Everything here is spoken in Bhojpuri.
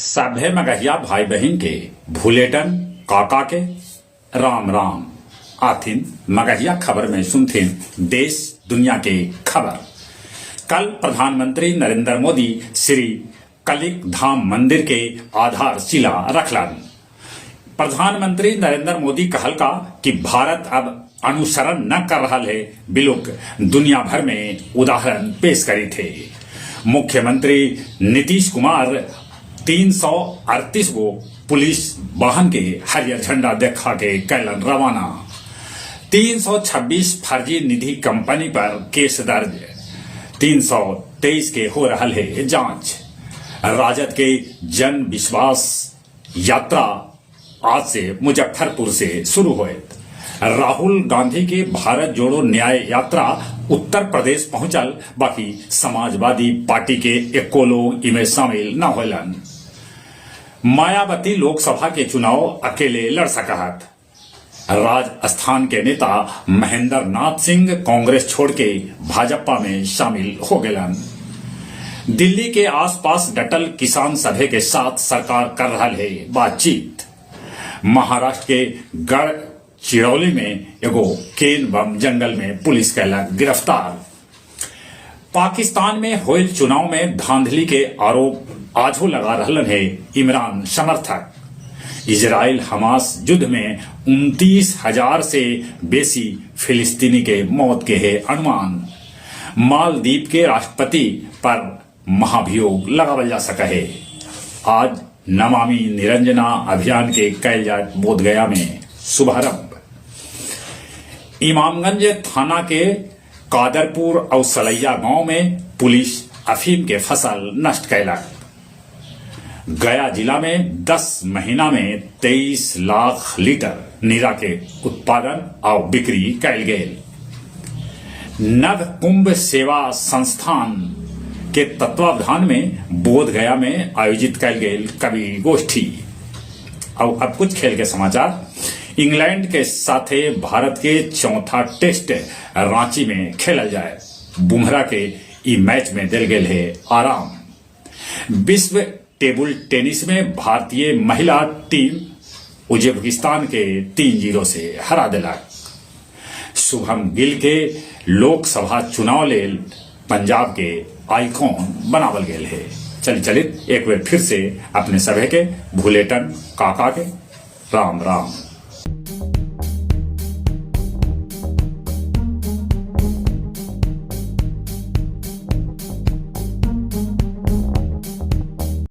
सभे मगहिया भाई बहन के भूलेटन काका के राम राम आथिन मगहिया खबर में सुनथिन देश दुनिया के खबर। कल प्रधानमंत्री नरेंद्र मोदी श्री कलिक धाम मंदिर के आधारशिला रखलन। प्रधानमंत्री नरेंद्र मोदी कहल का कि भारत अब अनुसरण न कर रहा है बिलुक दुनिया भर में उदाहरण पेश करी थे। मुख्यमंत्री नीतीश कुमार 338 गो पुलिस वाहन के हरियर झंडा देखा के कैलन रवाना। 326 फर्जी निधि कंपनी पर केस दर्ज, 323 के हो रहा है जांच। राजद के जन विश्वास यात्रा आज से मुजफ्फरपुर से शुरू हुए। राहुल गांधी के भारत जोड़ो न्याय यात्रा उत्तर प्रदेश पहुंचल, बाकी समाजवादी पार्टी के एको लोग इनमें शामिल न होलन। मायावती लोकसभा के चुनाव अकेले लड़ सकत। राजस्थान के नेता महेंद्र नाथ सिंह कांग्रेस छोड़ के भाजपा में शामिल हो गए। दिल्ली के आसपास डटल किसान सभे के साथ सरकार कर रहा है बातचीत। महाराष्ट्र के गढ़ चिरौली में एगो केन बम जंगल में पुलिस कैला गिरफ्तार। पाकिस्तान में होल चुनाव में धांधली के आरोप आजो लगा रहलन है इमरान समर्थक। इजराइल हमास युद्ध में 29,000 से बेसी फिलिस्तीनी के मौत के है अनुमान। मालदीव के राष्ट्रपति पर महाभियोग लगावल जा सका है। आज नमामि निरंजना अभियान के कैल जात बोधगया में शुभारंभ। इमामगंज थाना के कादरपुर और सलैया गांव में पुलिस अफीम के फसल नष्ट कैलक। गया जिला में 10 महीना में 23 लाख लीटर नीरा के उत्पादन और बिक्री कैल गए। नव कुंभ सेवा संस्थान के तत्वावधान में बोधगया में आयोजित कैल गए कवि गोष्ठी। और अब कुछ खेल के समाचार। इंग्लैंड के साथे भारत के चौथा टेस्ट रांची में खेलल जाए। बुमराह के ई मैच में दिल गए है आराम। विश्व टेबल टेनिस में भारतीय महिला टीम उज्बेकिस्तान के 3-0 से हरा दिलक। शुभम गिल के लोकसभा चुनाव ले पंजाब के आइकॉन बनावल गए है। चलित एक बार फिर से अपने सभे के भूलेटन काका के राम राम।